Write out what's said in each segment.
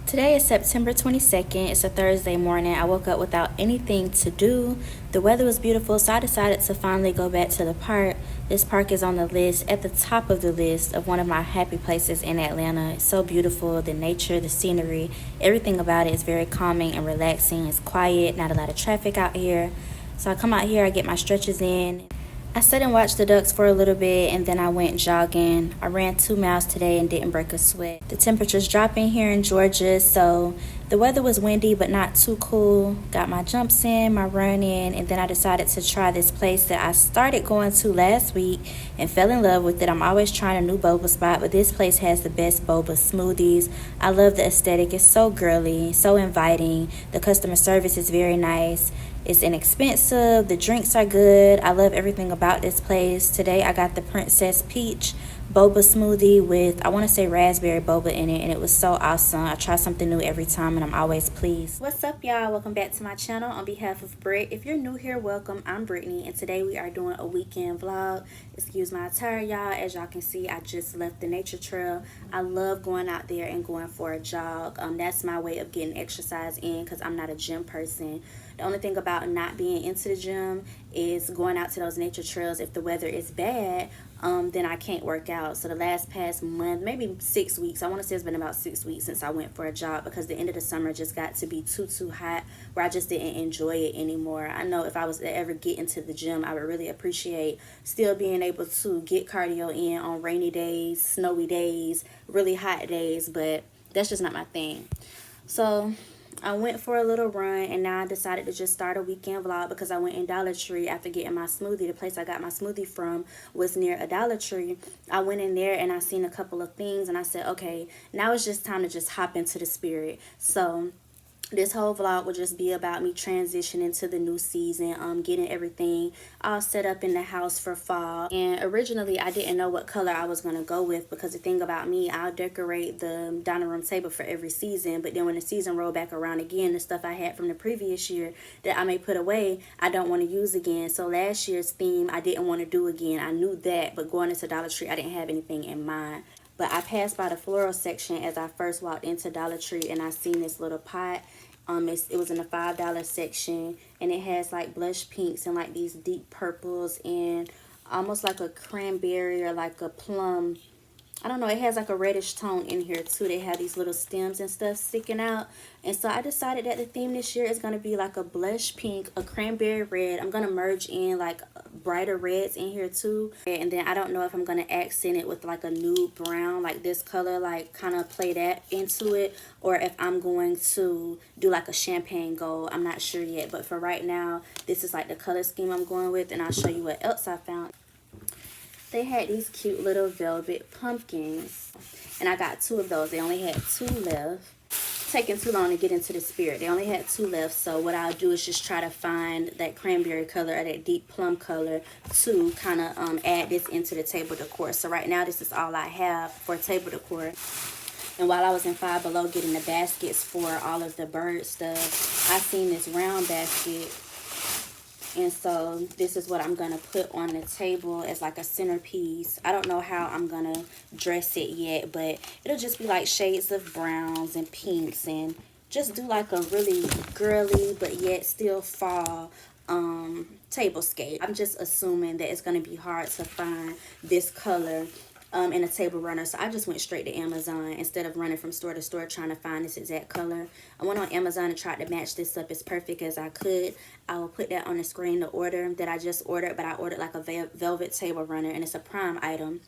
Today is September 22nd. It's a Thursday morning. I woke up without anything to do. The weather was beautiful, so I decided to finally go back to the park. This park is on the list, at the top of the list of one of my happy places in Atlanta. It's so beautiful, the nature, the scenery, everything about it is very calming and relaxing. It's quiet, not a lot of traffic out here. So I come out here, I get my stretches in. I sat and watched the ducks for a little bit, and then I went jogging. I ran 2 miles today and didn't break a sweat. The temperature's dropping here in Georgia, so the weather was windy but not too cool. Got my jumps in, my run in, and then I decided to try this place that I started going to last week and fell in love with it. I'm always trying a new boba spot, but this place has the best boba smoothies. I love the aesthetic. It's so girly, so inviting. The customer service is very nice. It's inexpensive. The drinks are good. I love everything about this place. Today I got the Princess Peach boba smoothie with, I want to say, raspberry boba in it, and it was so awesome. I try something new every time and I'm always pleased. What's up, y'all? Welcome back to my channel. On behalf of Britt, if you're new here, welcome. I'm Brittany, and today we are doing a weekend vlog. Excuse my attire, y'all. As y'all can see, I just left the nature trail. I love going out there and going for a jog. That's my way of getting exercise in because I'm not a gym person. The only thing about not being into the gym is going out to those nature trails. If the weather is bad, then I can't work out. So the past month, maybe 6 weeks, I want to say it's been about 6 weeks since I went for a jog because the end of the summer just got to be too hot where I just didn't enjoy it anymore. I know if I was to ever get into the gym, I would really appreciate still being able to get cardio in on rainy days, snowy days, really hot days, but that's just not my thing. So I went for a little run, and now I decided to just start a weekend vlog because I went in Dollar Tree after getting my smoothie. The place I got my smoothie from was near a Dollar Tree. I went in there and I seen a couple of things and I said, okay, now it's just time to just hop into the spirit. So this whole vlog will just be about me transitioning to the new season, getting everything all set up in the house for fall. And originally, I didn't know what color I was going to go with because the thing about me, I'll decorate the dining room table for every season. But then when the season roll back around again, the stuff I had from the previous year that I may put away, I don't want to use again. So last year's theme, I didn't want to do again. I knew that, but going into Dollar Tree, I didn't have anything in mind. But I passed by the floral section as I first walked into Dollar Tree, and I seen this little pot. It was in the $5 section, and it has like blush pinks and like these deep purples and almost like a cranberry or like a plum. I don't know, it has like a reddish tone in here too. They have these little stems and stuff sticking out. And so I decided that the theme this year is going to be like a blush pink, a cranberry red. I'm going to merge in like brighter reds in here too. And then I don't know if I'm going to accent it with like a nude brown, like this color, like kind of play that into it. Or if I'm going to do like a champagne gold. I'm not sure yet. But for right now, this is like the color scheme I'm going with. And I'll show you what else I found. They had these cute little velvet pumpkins, and I got 2 of those. They only had 2 left. It's taking too long to get into the spirit. They only had 2 left, so what I'll do is just try to find that cranberry color or that deep plum color to kind of add this into the table decor. So right now, this is all I have for table decor. And while I was in Five Below getting the baskets for all of the bird stuff, I seen this round basket. And so this is what I'm going to put on the table as like a centerpiece. I don't know how I'm going to dress it yet, but it'll just be like shades of browns and pinks and just do like a really girly but yet still fall tablescape. I'm just assuming that it's going to be hard to find this color in a table runner, so I just went straight to Amazon instead of running from store to store trying to find this exact color. I went on Amazon and tried to match this up as perfect as I could. I will put that on the screen, the order that I just ordered, but I ordered like a velvet table runner, and it's a Prime item.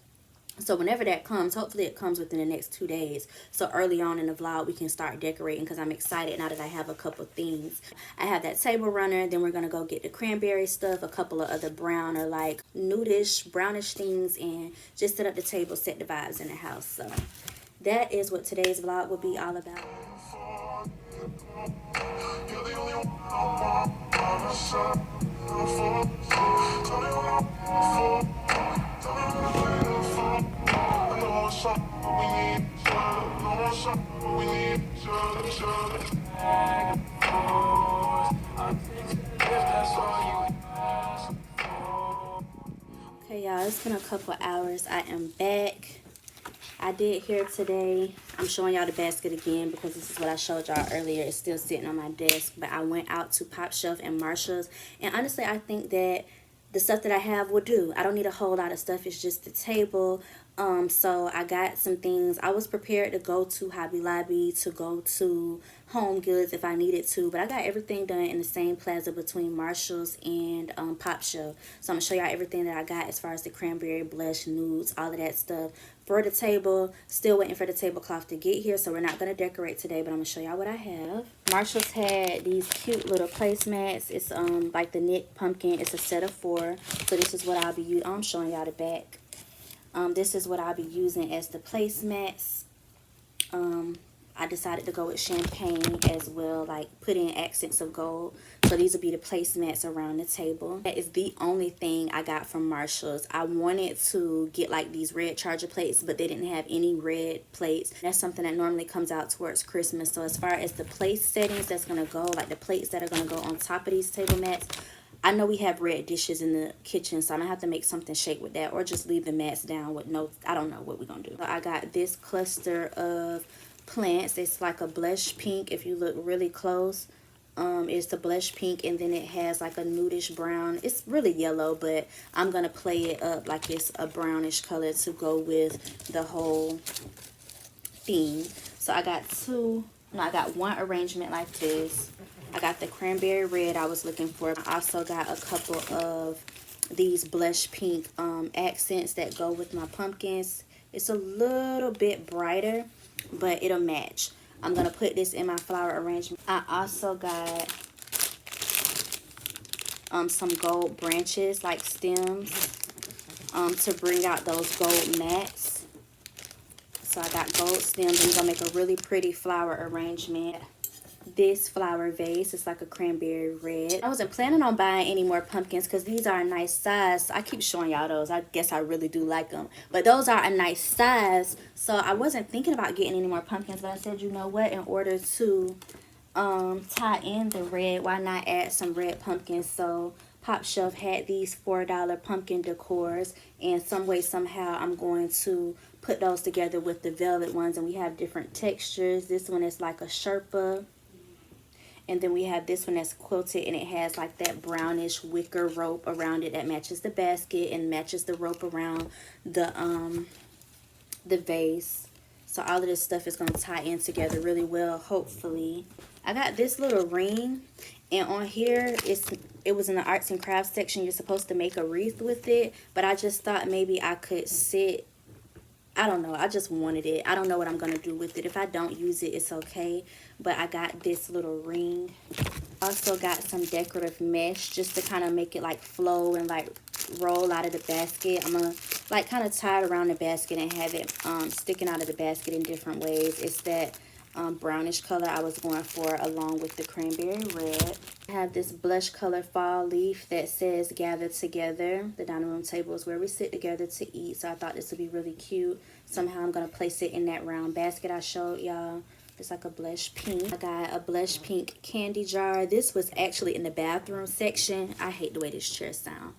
So whenever that comes, hopefully it comes within the next 2 days. So early on in the vlog, we can start decorating because I'm excited now that I have a couple things. I have that table runner. Then we're going to go get the cranberry stuff, a couple of other brown or like nudish, brownish things, and just set up the table, set the vibes in the house. So that is what today's vlog will be all about. Okay, y'all, it's been a couple hours. I am back. I did hair today. I'm showing y'all the basket again because this is what I showed y'all earlier. It's still sitting on my desk, but I went out to Pop Shelf and Marshall's, and honestly I think that the stuff that I have will do. I don't need a whole lot of stuff. It's just the table. So I got some things. I was prepared to go to Hobby Lobby, to go to Home Goods if I needed to, but I got everything done in the same plaza between Marshall's and Pop Shelf. So I'm gonna show y'all everything that I got as far as the cranberry blush, nudes, all of that stuff for the table. Still waiting for the tablecloth to get here, so we're not gonna decorate today, but I'm gonna show y'all what I have. Marshall's had these cute little placemats. It's like the knit pumpkin. It's a set of 4. So this is what I'll be using. I'm showing y'all the back. This is what I'll be using as the placemats. I decided to go with champagne as well, like put in accents of gold. So these will be the placemats around the table. That is the only thing I got from Marshall's. I wanted to get like these red charger plates, but they didn't have any red plates. That's something that normally comes out towards Christmas. So as far as the place settings that's gonna go, like the plates that are gonna go on top of these table mats, I know we have red dishes in the kitchen, so I'm gonna have to make something shake with that, or just leave the mats down with no, I don't know what we're gonna do. So I got this cluster of plants. It's like a blush pink. If you look really close, it's the blush pink, and then it has like a nudish brown. It's really yellow, but I'm gonna play it up like it's a brownish color to go with the whole theme. So I got I got one arrangement like this. I got the cranberry red I was looking for. I also got a couple of these blush pink accents that go with my pumpkins. It's a little bit brighter, but it'll match. I'm gonna put this in my flower arrangement. I also got some gold branches, like stems, to bring out those gold mats. So I got gold stems. I'm gonna make a really pretty flower arrangement. This flower vase is like a cranberry red. I wasn't planning on buying any more pumpkins because these are a nice size. I keep showing y'all those. I guess I really do like them, but those are a nice size, so I wasn't thinking about getting any more pumpkins. But I said, you know what, in order to tie in the red, why not add some red pumpkins? So Pop Shelf had these $4 pumpkin decors, and some way somehow I'm going to put those together with the velvet ones, and we have different textures. This one is like a Sherpa. And then we have this one that's quilted, and it has like that brownish wicker rope around it that matches the basket and matches the rope around the vase. So all of this stuff is going to tie in together really well, hopefully. I got this little ring, and on here it was in the arts and crafts section. You're supposed to make a wreath with it, but I just thought maybe I could sit, I don't know, I just wanted it. I don't know what I'm going to do with it. If I don't use it, it's okay. But I got this little ring. Also got some decorative mesh just to kind of make it like flow and like roll out of the basket. I'm going to like kind of tie it around the basket and have it sticking out of the basket in different ways. It's that brownish color I was going for along with the cranberry red. I have this blush color fall leaf that says gather together. The dining room table is where we sit together to eat, so I thought this would be really cute. Somehow I'm going to place it in that round basket I showed y'all. It's like a blush pink. I got a blush pink candy jar. This was actually in the bathroom section. I hate the way this chair sounds.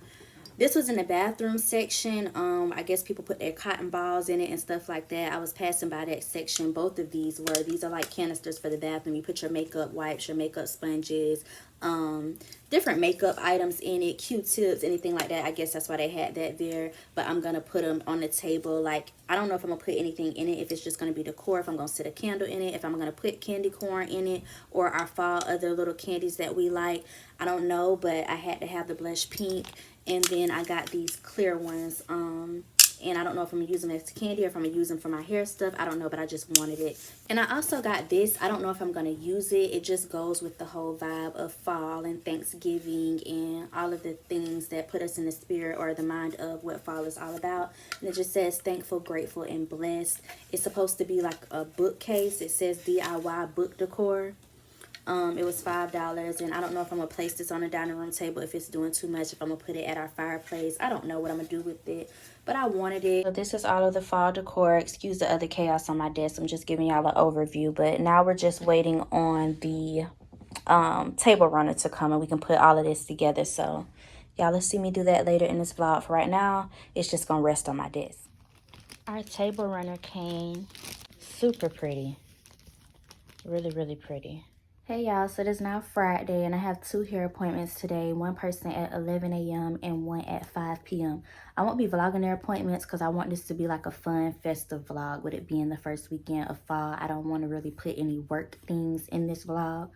This was in the bathroom section. I guess people put their cotton balls in it and stuff like that. I was passing by that section. Both of these were. These are like canisters for the bathroom. You put your makeup wipes, your makeup sponges, different makeup items in it, Q-tips, anything like that. I guess that's why they had that there. But I'm going to put them on the table. Like, I don't know if I'm going to put anything in it. If it's just going to be decor. If I'm going to set a candle in it. If I'm going to put candy corn in it. Or our fall other little candies that we like. I don't know. But I had to have the blush pink. And then I got these clear ones, and I don't know if I'm going to use them as candy or if I'm going to use them for my hair stuff. I don't know, but I just wanted it. And I also got this. I don't know if I'm going to use it. It just goes with the whole vibe of fall and Thanksgiving and all of the things that put us in the spirit or the mind of what fall is all about. And it just says thankful, grateful, and blessed. It's supposed to be like a bookcase. It says DIY book decor. It was $5, and I don't know if I'm gonna place this on the dining room table, if it's doing too much, if I'm gonna put it at our fireplace. I don't know what I'm gonna do with it, but I wanted it. So this is all of the fall decor. Excuse the other chaos on my desk. I'm just giving y'all an overview, but now we're just waiting on the table runner to come and we can put all of this together. So y'all, let's see me do that later in this vlog. For right now, it's just gonna rest on my desk. Our table runner came. Super pretty. Really, really pretty. Hey y'all, so it is now Friday and I have 2 hair appointments today. One person at 11 a.m. and one at 5 p.m. I won't be vlogging their appointments because I want this to be like a fun, festive vlog with it being the first weekend of fall. I don't want to really put any work things in this vlog,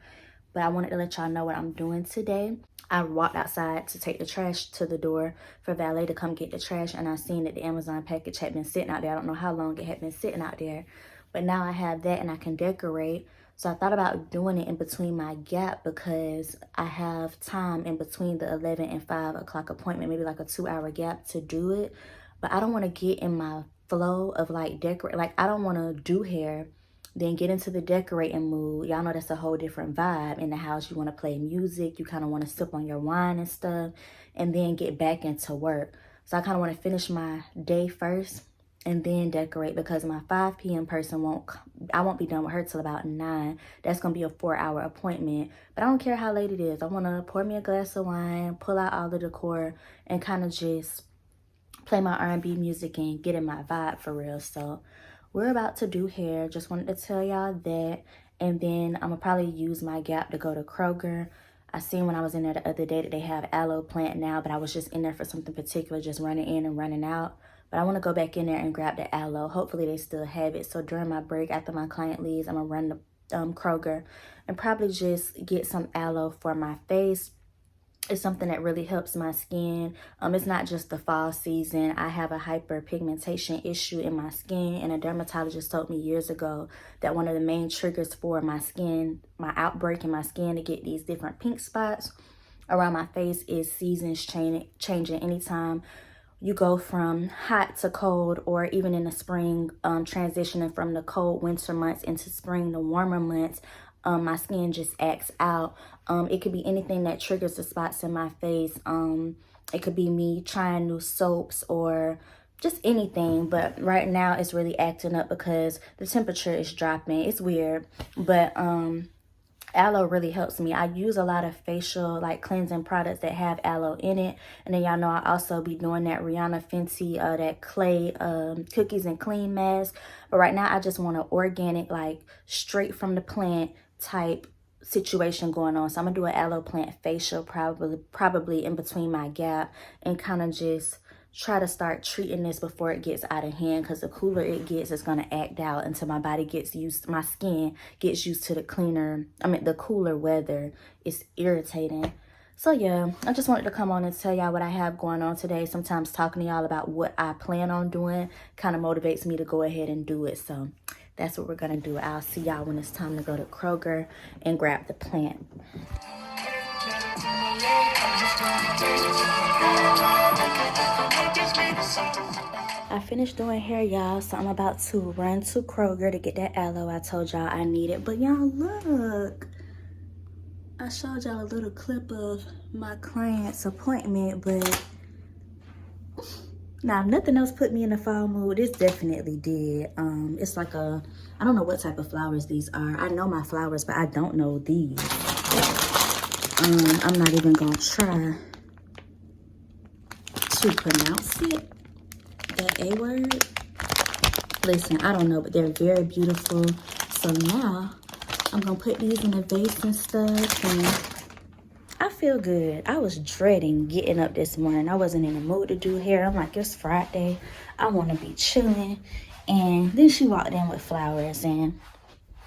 but I wanted to let y'all know what I'm doing today. I walked outside to take the trash to the door for valet to come get the trash, and I seen that the Amazon package had been sitting out there. I don't know how long it had been sitting out there, but now I have that and I can decorate. So I thought about doing it in between my gap because I have time in between the 11 and 5 o'clock appointment, maybe like a 2-hour gap to do it. But I don't want to get in my flow of like decorate. Like I don't want to do hair, then get into the decorating mood. Y'all know that's a whole different vibe in the house. You want to play music. You kind of want to sip on your wine and stuff, and then get back into work. So I kind of want to finish my day first and then decorate because my 5 p.m. person I won't be done with her till about 9. That's going to be a 4-hour appointment. But I don't care how late it is. I want to pour me a glass of wine, pull out all the decor, and kind of just play my R&B music and get in my vibe for real. So we're about to do hair. Just wanted to tell y'all that. And then I'm going to probably use my gap to go to Kroger. I seen when I was in there the other day that they have aloe plant now, but I was just in there for something particular, just running in and running out. But I want to go back in there and grab the aloe. Hopefully they still have it. So during my break, after my client leaves, I'm going to run the Kroger and probably just get some aloe for my face. It's something that really helps my skin. It's not just the fall season. I have a hyperpigmentation issue in my skin, and a dermatologist told me years ago that one of the main triggers for my skin, my outbreak in my skin to get these different pink spots around my face is seasons changing. Anytime you go from hot to cold, or even in the spring, transitioning from the cold winter months into spring, the warmer months, my skin just acts out. It could be anything that triggers the spots in my face. It could be me trying new soaps or just anything. But right now it's really acting up because the temperature is dropping. It's weird, but aloe really helps me. I use a lot of facial like cleansing products that have aloe in it. And then y'all know I also be doing that Rihanna Fenty, that clay cookies and clean mask. But right now I just want an organic, like straight from the plant type situation going on. So I'm gonna do an aloe plant facial probably in between my gap, and kind of just try to start treating this before it gets out of hand, because the cooler it gets, it's gonna act out until my body gets used, my skin gets used to the cooler weather. It's irritating. So yeah, I just wanted to come on and tell y'all what I have going on today. Sometimes talking to y'all about what I plan on doing kind of motivates me to go ahead and do it. So that's what we're gonna do. I'll see y'all when it's time to go to Kroger and grab the plant. I finished doing hair, y'all, so I'm about to run to Kroger to get that aloe I told y'all I needed. But y'all, look, I showed y'all a little clip of my client's appointment, but now nothing else put me in the fall mood. This definitely did. It's like I don't know what type of flowers these are. I know my flowers, but I don't know these. I'm not even gonna try to pronounce it, that A word. Listen, I don't know, but they're very beautiful. So now I'm gonna put these in a vase and stuff, and I feel good. I was dreading getting up this morning. I wasn't in the mood to do hair. I'm like, it's Friday. I want to be chilling. And then she walked in with flowers, and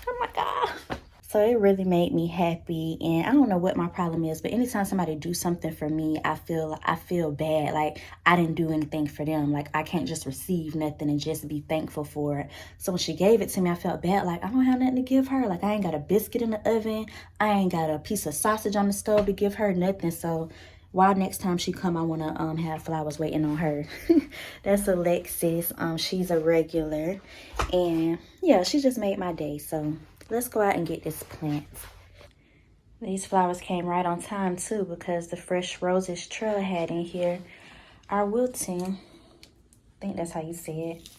oh my God. So it really made me happy. And I don't know what my problem is, but anytime somebody do something for me, I feel bad. Like I didn't do anything for them. Like I can't just receive nothing and just be thankful for it. So when she gave it to me, I felt bad. Like I don't have nothing to give her. Like I ain't got a biscuit in the oven. I ain't got a piece of sausage on the stove to give her, nothing. So why next time she come, I want to have flowers waiting on her. That's Alexis. She's a regular. And yeah, she just made my day. So let's go out and get this plant. These flowers came right on time too, because the fresh roses Trill had in here are wilting. I think that's how you say it.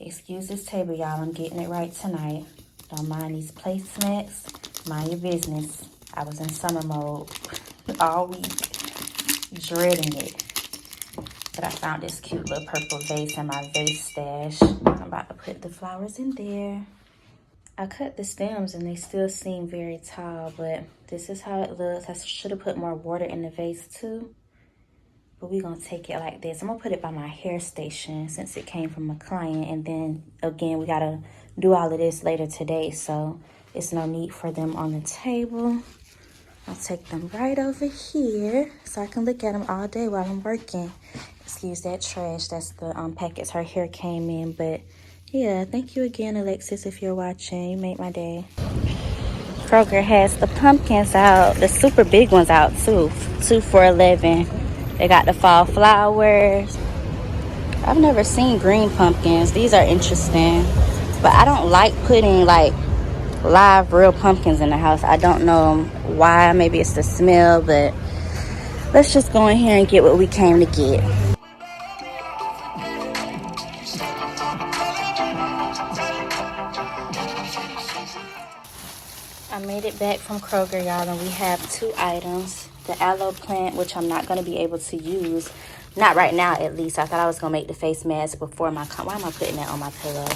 Excuse this table, y'all. I'm getting it right tonight. Don't mind these placemats. Mind your business. I was in summer mode all week, dreading it. But I found this cute little purple vase in my vase stash. I'm about to put the flowers in there. I cut the stems and they still seem very tall, but this is how it looks. I should have put more water in the vase too. But we're going to take it like this. I'm going to put it by my hair station since it came from a client. And then, again, we got to do all of this later today. So, it's no need for them on the table. I'll take them right over here so I can look at them all day while I'm working. Excuse that trash. That's the packets her hair came in. But, yeah, thank you again, Alexis, if you're watching. You made my day. Kroger has the pumpkins out. The super big ones out, too. 2 for $11. They got the fall flowers. I've never seen green pumpkins. These are interesting. But I don't like putting like live real pumpkins in the house. I don't know why. Maybe it's the smell, but let's just go in here and get what we came to get. I made it back from Kroger, y'all, and we have 2 items. The aloe plant, which I'm not going to be able to use. Not right now, at least. I thought I was going to make the face mask before my... Why am I putting that on my pillow?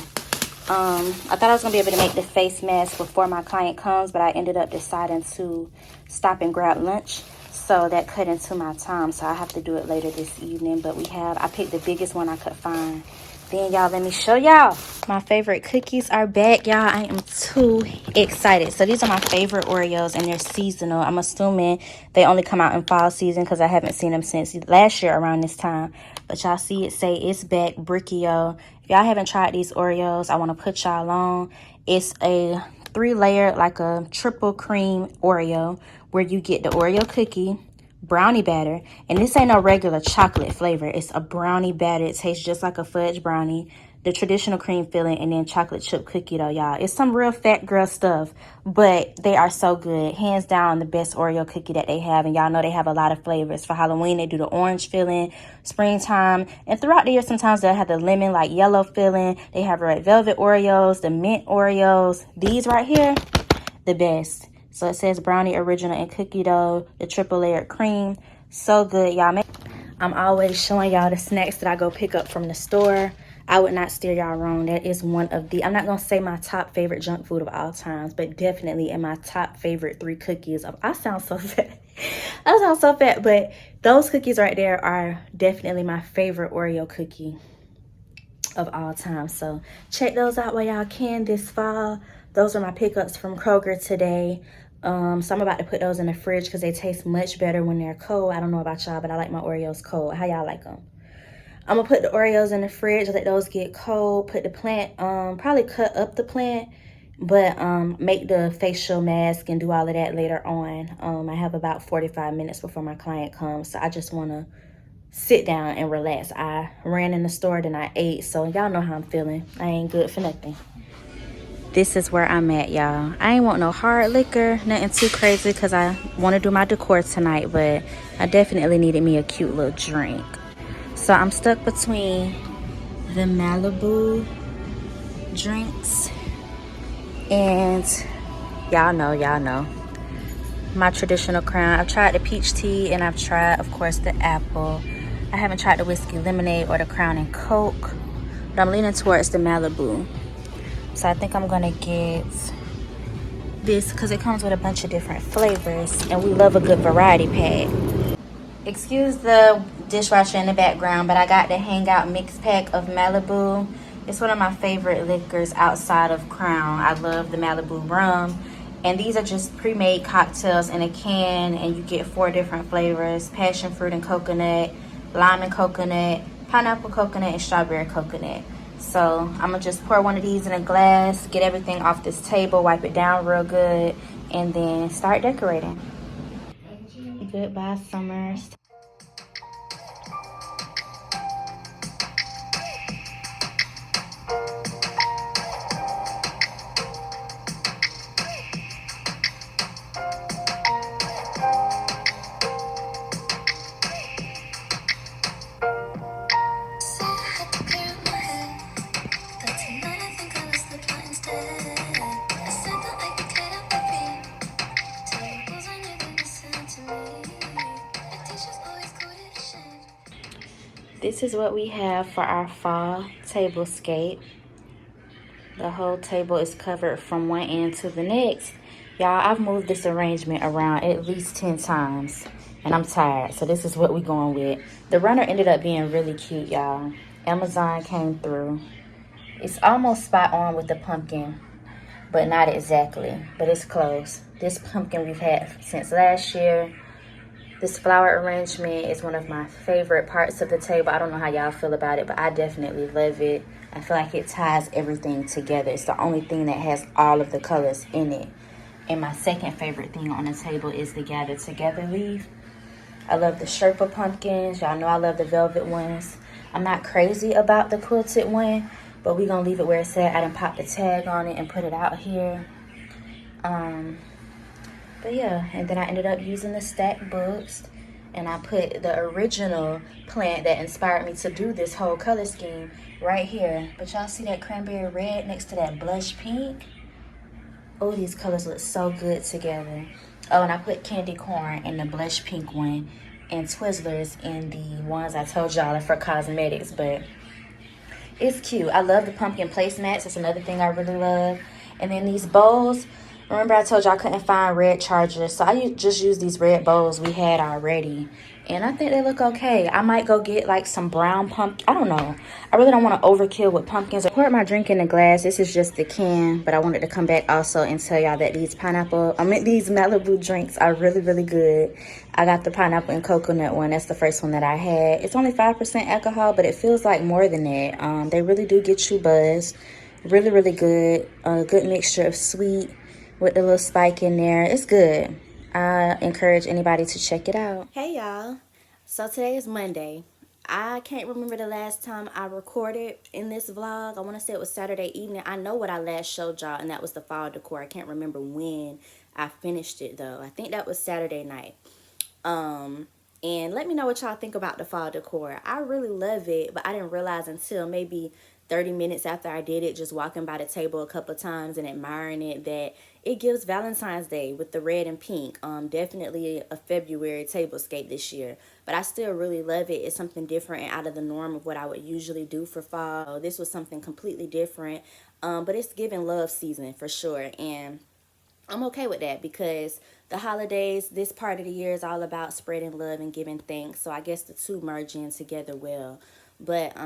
I thought I was going to be able to make the face mask before my client comes, but I ended up deciding to stop and grab lunch. So that cut into my time, so I have to do it later this evening. But I picked the biggest one I could find. Then, y'all, let me show y'all. My favorite cookies are back, y'all. I am too excited. So these are my favorite Oreos, and they're seasonal. I'm assuming they only come out in fall season because I haven't seen them since last year around this time. But y'all see it say it's back, Bricchio. If y'all haven't tried these Oreos, I want to put y'all on. It's a 3-layer, like a triple cream Oreo, where you get the Oreo cookie, brownie batter, and this ain't no regular chocolate flavor. It's a brownie batter. It tastes just like a fudge brownie, the traditional cream filling, and then chocolate chip cookie though, y'all. It's some real fat girl stuff, but they are so good. Hands down the best Oreo cookie that they have, and y'all know they have a lot of flavors. For Halloween, they do the orange filling, springtime, and throughout the year sometimes they'll have the lemon, like yellow filling. They have red velvet Oreos, the mint Oreos. These right here, the best. So it says brownie original and cookie dough, the triple layered cream. So good, y'all. I'm always showing y'all the snacks that I go pick up from the store. I would not steer y'all wrong. That is one of the, I'm not going to say my top favorite junk food of all times, but definitely in my top favorite 3 cookies of, I sound so fat. I sound so fat, but those cookies right there are definitely my favorite Oreo cookie of all time. So check those out while y'all can this fall. Those are my pickups from Kroger today. So I'm about to put those in the fridge because they taste much better when they're cold. I don't know about y'all, but I like my Oreos cold. How y'all like them? I'm gonna put the Oreos in the fridge, let those get cold, put the plant, probably cut up the plant, but make the facial mask and do all of that later on. I have about 45 minutes before my client comes, so I just wanna sit down and relax. I ran in the store, then I ate, so y'all know how I'm feeling. I ain't good for nothing. This is where I'm at, y'all. I ain't want no hard liquor, nothing too crazy, because I want to do my decor tonight, but I definitely needed me a cute little drink. So I'm stuck between the Malibu Drinks and y'all know my traditional crown. I've tried the peach tea and I've tried, of course, the apple. I haven't tried the whiskey lemonade or the Crown and Coke, but I'm leaning towards the Malibu. So I think I'm gonna get this because it comes with a bunch of different flavors and we love a good variety pack. Excuse the dishwasher in the background, but I got the Hangout mix pack of Malibu. It's one of my favorite liquors outside of Crown. I love the Malibu rum. And these are just pre-made cocktails in a can, and you get 4 different flavors: passion fruit and coconut, lime and coconut, pineapple coconut, and strawberry coconut. So I'm gonna just pour one of these in a glass, get everything off this table, wipe it down real good, and then start decorating. Goodbye, summers. This is what we have for our fall tablescape. The whole table is covered from one end to the next. Y'all, I've moved this arrangement around at least 10 times, and I'm tired, so this is what we're going with. The runner ended up being really cute, y'all. Amazon came through. It's almost spot on with the pumpkin, but not exactly, but it's close. This pumpkin we've had since last year. This flower arrangement is one of my favorite parts of the table. I don't know how y'all feel about it, but I definitely love it. I feel like it ties everything together. It's the only thing that has all of the colors in it. And my second favorite thing on the table is the Gather Together leaf. I love the Sherpa pumpkins. Y'all know I love the velvet ones. I'm not crazy about the quilted one, but we're going to leave it where it's at. I done popped the tag on it and put it out here. But yeah, and then I ended up using the stacked books, and I put the original plant that inspired me to do this whole color scheme right here. But y'all see that cranberry red next to that blush pink? Oh, these colors look so good together. Oh, and I put candy corn in the blush pink one and Twizzlers in the ones I told y'all are for cosmetics, but it's cute. I love the pumpkin placemats. That's another thing I really love. And then these bowls. Remember I told y'all I couldn't find red chargers, so I just used these red bowls we had already. And I think they look okay. I might go get like some brown pumpkin. I don't know. I really don't want to overkill with pumpkins. I poured my drink in the glass. This is just the can, but I wanted to come back also and tell y'all that these these Malibu drinks are really, really good. I got the pineapple and coconut one. That's the first one that I had. It's only 5% alcohol, but it feels like more than that. They really do get you buzzed. Really, really good. A good mixture of sweet with the little spike in there. It's good. I encourage anybody to check it out. Hey y'all. So today is Monday. I can't remember the last time I recorded in this vlog. I want to say it was Saturday evening. I know what I last showed y'all, and that was the fall decor. I can't remember when I finished it though. I think that was Saturday night. And let me know what y'all think about the fall decor. I really love it, but I didn't realize until maybe 30 minutes after I did it, just walking by the table a couple of times and admiring it, that it gives Valentine's Day with the red and pink. Definitely a February tablescape this year, but I still really love it. It's something different and out of the norm of what I would usually do for fall. This was something completely different, but it's giving love season for sure, and I'm okay with that because the holidays, this part of the year is all about spreading love and giving thanks. So I guess the two merge in together well. But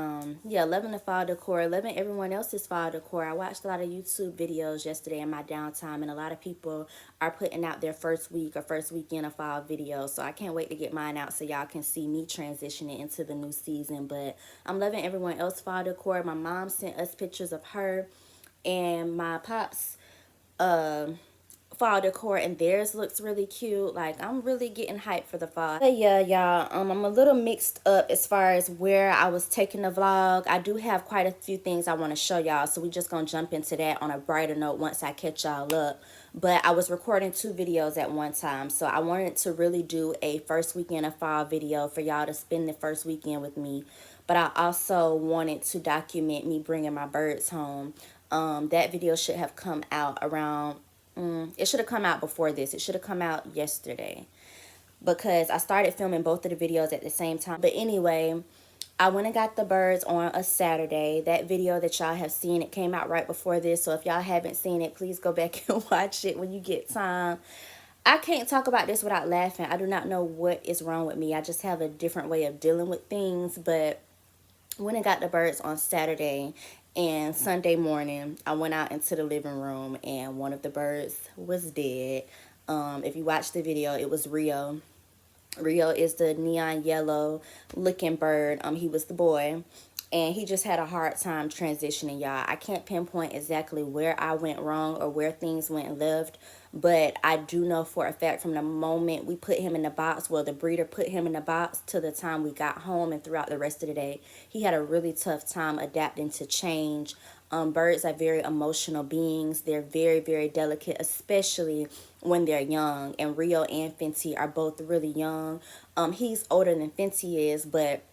yeah, loving the fall decor, loving everyone else's fall decor. I watched a lot of YouTube videos yesterday in my downtime, and a lot of people are putting out their first week or first weekend of fall videos. So I can't wait to get mine out so y'all can see me transitioning into the new season. But I'm loving everyone else's fall decor. My mom sent us pictures of her and my pops fall decor, and theirs looks really cute. Like, I'm really getting hyped for the fall. But yeah, y'all, I'm a little mixed up as far as where I was taking the vlog. I do have quite a few things I want to show y'all, so we just gonna jump into that on a brighter note once I catch y'all up. But I was recording 2 videos at one time, so I wanted to really do a first weekend of fall video for y'all to spend the first weekend with me. But I also wanted to document me bringing my birds home. That video should have come out around it should have come out before this. It should have come out yesterday because I started filming both of the videos at the same time. But anyway, I went and got the birds on a Saturday. That video that y'all have seen, it came out right before this. So if y'all haven't seen it, please go back and watch it when you get time. I can't talk about this without laughing. I do not know what is wrong with me. I just have a different way of dealing with things. But went and got the birds on Saturday, and Sunday morning I went out into the living room and one of the birds was dead. If you watch the video, it was Rio. Rio is the neon yellow looking bird. He was the boy, and he just had a hard time transitioning, y'all. I can't pinpoint exactly where I went wrong or where things went left, but I do know for a fact from the moment we put him in the box, well, the breeder put him in the box, to the time we got home and throughout the rest of the day, he had a really tough time adapting to change. Birds are very emotional beings. They're very, very delicate, especially when they're young. And Rio and Fenty are both really young. He's older than Fenty is, but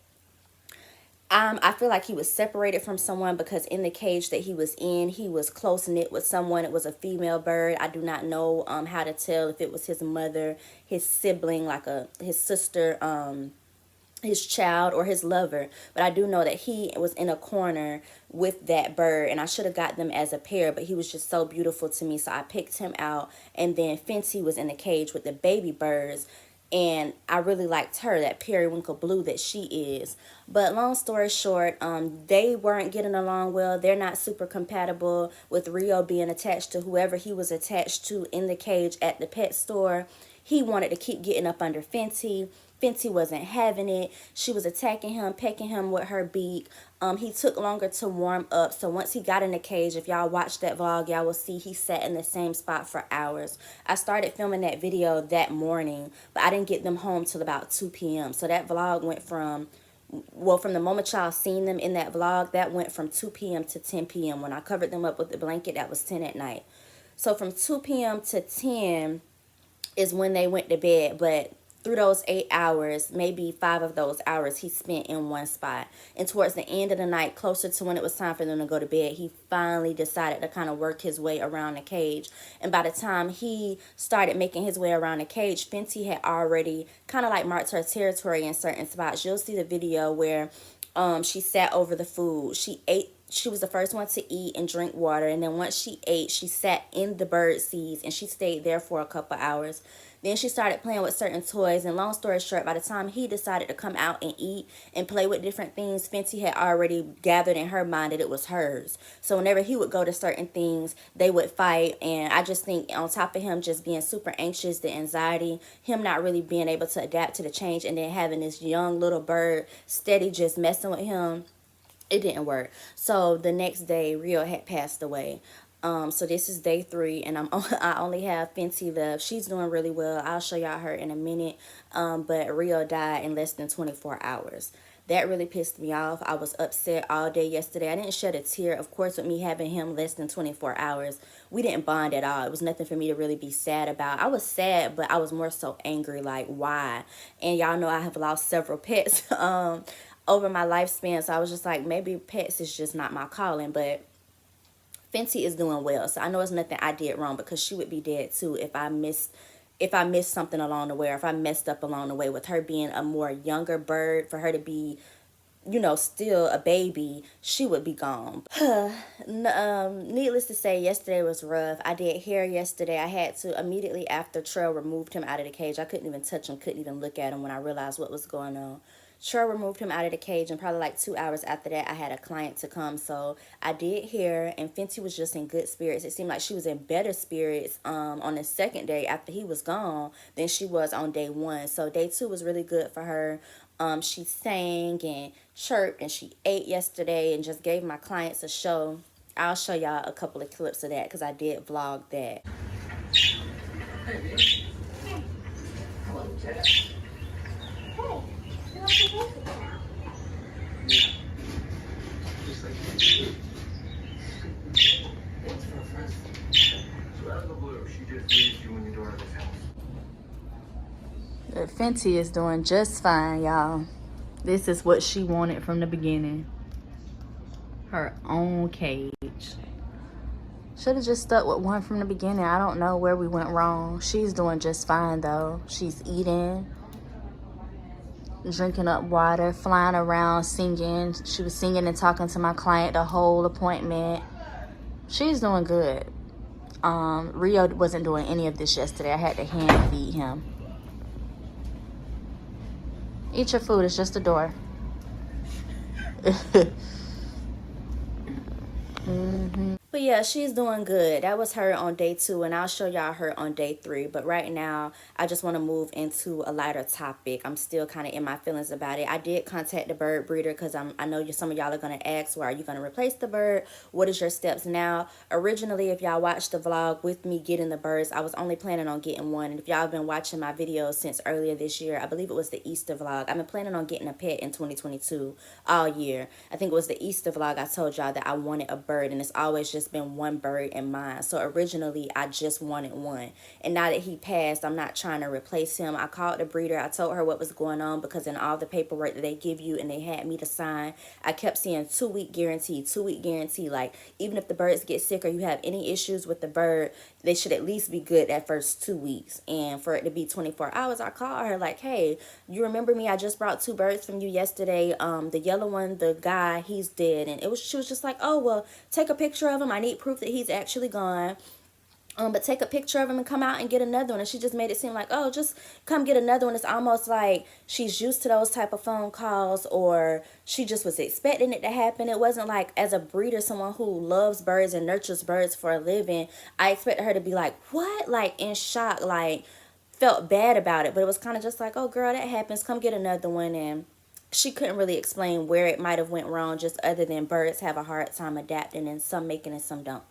I feel like he was separated from someone because in the cage that he was in, he was close-knit with someone. It was a female bird. I do not know how to tell if it was his mother, his sibling, like his sister, his child or his lover, but I do know that he was in a corner with that bird, and I should have got them as a pair, but he was just so beautiful to me, so I picked him out. And then Fenty was in the cage with the baby birds, and I really liked her, that periwinkle blue that she is. But long story short, they weren't getting along well. They're not super compatible, with Rio being attached to whoever he was attached to in the cage at the pet store. He wanted to keep getting up under Fenty. Fenty wasn't having it. She was attacking him, pecking him with her beak. He took longer to warm up. So once he got in the cage, if y'all watch that vlog, y'all will see he sat in the same spot for hours. I started filming that video that morning, but I didn't get them home till about 2 p.m. So that vlog went from, well, from the moment y'all seen them in that vlog, that went from 2 p.m. to 10 p.m. When I covered them up with the blanket, that was 10 at night. So from 2 p.m. to 10 is when they went to bed, but through those 8 hours, maybe 5 of those hours he spent in one spot. And towards the end of the night, closer to when it was time for them to go to bed, he finally decided to kind of work his way around the cage. And by the time he started making his way around the cage, Fenty had already kind of like marked her territory in certain spots. You'll see the video where she sat over the food. She ate. She was the first one to eat and drink water, and then once she ate, she sat in the bird seeds and she stayed there for a couple hours. Then she started playing with certain toys, and long story short, by the time he decided to come out and eat and play with different things, Fenty had already gathered in her mind that it was hers. So whenever he would go to certain things, they would fight. And I just think on top of him just being super anxious, the anxiety, him not really being able to adapt to the change, and then having this young little bird steady just messing with him, it didn't work. So the next day, Rio had passed away. So this is day 3, and I only have Fenty left. She's doing really well. I'll show y'all her in a minute. But Rio died in less than 24 hours. That really pissed me off. I was upset all day yesterday. I didn't shed a tear. Of course, with me having him less than 24 hours, we didn't bond at all. It was nothing for me to really be sad about. I was sad, but I was more so angry, like, why? And y'all know I have lost several pets over my lifespan, so I was just like, maybe pets is just not my calling. But Fenty is doing well, so I know it's nothing I did wrong, because she would be dead too if I missed something along the way, or if I messed up along the way. With her being a more younger bird, for her to be, you know, still a baby, she would be gone. Needless to say, yesterday was rough. I did hair yesterday. I had to, immediately after Trail removed him out of the cage, I couldn't even touch him, couldn't even look at him when I realized what was going on. Trail removed him out of the cage, and probably like 2 hours after that, I had a client to come. So I did hair, and Fenty was just in good spirits. It seemed like she was in better spirits on the second day after he was gone than she was on day 1. So day 2 was really good for her. She sang and chirped, and she ate yesterday, and just gave my clients a show. I'll show y'all a couple of clips of that, because I did vlog that. Fenty is doing just fine, y'all. This is what she wanted from the beginning. Her own cage. Should have just stuck with one from the beginning. I don't know where we went wrong. She's doing just fine, though. She's eating, drinking up water, flying around, singing. She was singing and talking to my client the whole appointment. She's doing good. Rio wasn't doing any of this yesterday. I had to hand feed him. Eat your food. It's just a door. But yeah, she's doing good. That was her on day 2, and I'll show y'all her on day 3. But right now, I just want to move into a lighter topic. I'm still kind of in my feelings about it. I did contact the bird breeder, because I know some of y'all are going to ask, well, are you going to replace the bird? What is your steps now? Originally, if y'all watched the vlog with me getting the birds, I was only planning on getting one. And if y'all have been watching my videos since earlier this year, I believe it was the Easter vlog, I've been planning on getting a pet in 2022 all year. I think it was the Easter vlog I told y'all that I wanted a bird, and it's always just just been one bird in mind. So originally I just wanted one, and now that he passed, I'm not trying to replace him. I called the breeder. I told her what was going on, because in all the paperwork that they give you and they had me to sign, I kept seeing 2-week guarantee, 2-week guarantee. Like, even if the birds get sick or you have any issues with the bird, they should at least be good that first 2 weeks. And for it to be 24 hours, I called her like, hey, you remember me? I just brought 2 birds from you yesterday. The yellow one, the guy, he's dead. And she was just like, oh, well, take a picture of him. I need proof that he's actually gone. But take a picture of him and come out and get another one. And she just made it seem like, oh, just come get another one. It's almost like she's used to those type of phone calls, or she just was expecting it to happen. It wasn't like, as a breeder, someone who loves birds and nurtures birds for a living, I expected her to be like, what? Like, in shock, like, felt bad about it. But it was kind of just like, oh, girl, that happens. Come get another one. And she couldn't really explain where it might have went wrong, just other than birds have a hard time adapting, and some make it and some don't.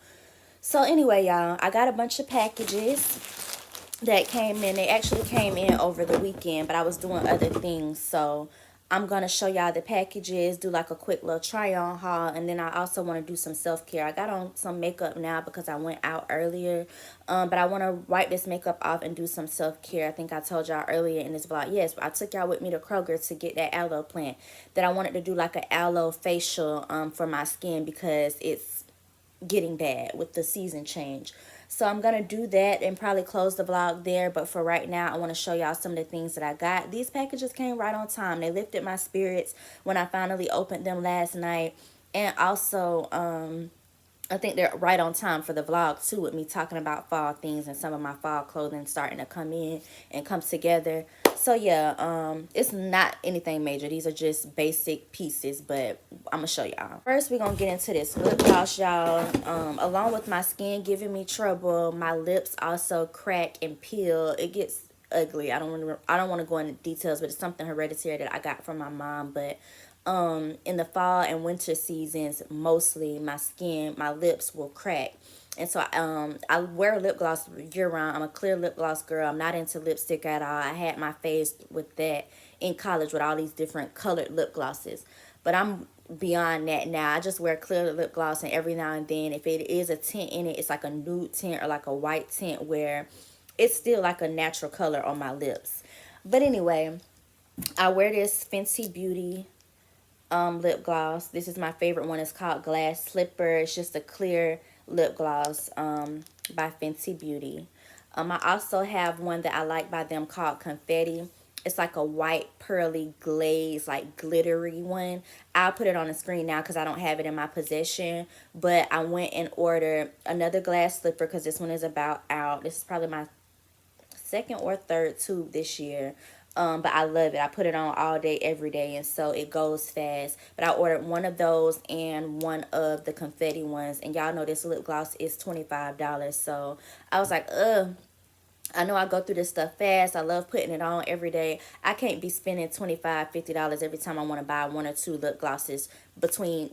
So anyway, y'all, I got a bunch of packages that came in. They actually came in over the weekend, but I was doing other things. So I'm going to show y'all the packages, do like a quick little try-on haul, and then I also want to do some self-care. I got on some makeup now because I went out earlier, but I want to wipe this makeup off and do some self-care. I think I told y'all earlier in this vlog. Yes, I took y'all with me to Kroger to get that aloe plant, that I wanted to do like an aloe facial for my skin, because it's getting bad with the season change. So I'm gonna do that and probably close the vlog there. But for right now, I want to show y'all some of the things that I got. These packages came right on time. They lifted my spirits when I finally opened them last night. And also I think they're right on time for the vlog too, with me talking about fall things and some of my fall clothing starting to come in and come together. So yeah, it's not anything major. These are just basic pieces, but I'm gonna show y'all. First, we're gonna get into this lip gloss, y'all. Along with my skin giving me trouble, my lips also crack and peel. It gets ugly. I don't want to go into details, but it's something hereditary that I got from my mom. But in the fall and winter seasons, mostly my lips will crack. And so I wear lip gloss year round. I'm a clear lip gloss girl. I'm not into lipstick at all. I had my phase with that in college with all these different colored lip glosses. But I'm beyond that now. I just wear clear lip gloss, and every now and then, if it is a tint in it, it's like a nude tint or like a white tint where it's still like a natural color on my lips. But anyway, I wear this Fenty Beauty lip gloss. This is my favorite one. It's called Glass Slipper. It's just a clear lip gloss by Fenty Beauty. I also have one that I like by them called Confetti. It's like a white pearly glaze, like glittery one. I'll put it on the screen now because I don't have it in my possession. But I went and ordered another glass slipper because this one is about out. This is probably my second or third tube this year. But I love it. I put it on all day, every day, and so it goes fast. But I ordered one of those and one of the confetti ones. And y'all know this lip gloss is $25. So I was like, ugh. I know I go through this stuff fast. I love putting it on every day. I can't be spending $25, $50 every time I want to buy one or two lip glosses between,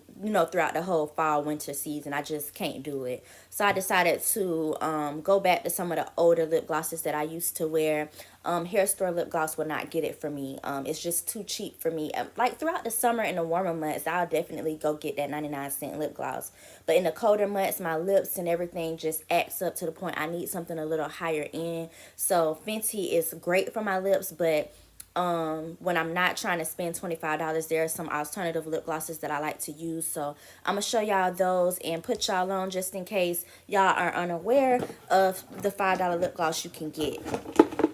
throughout the whole fall, winter season. I just can't do it. So I decided to go back to some of the older lip glosses that I used to wear. Hair store lip gloss will not get it for me. It's just too cheap for me. Like throughout the summer and the warmer months, I'll definitely go get that 99-cent lip gloss. But in the colder months, my lips and everything just acts up to the point I need something a little higher end. So Fenty is great for my lips, but when I'm not trying to spend $25, there are some alternative lip glosses that I like to use. So I'm gonna show y'all those and put y'all on just in case y'all are unaware of the $5 lip gloss you can get.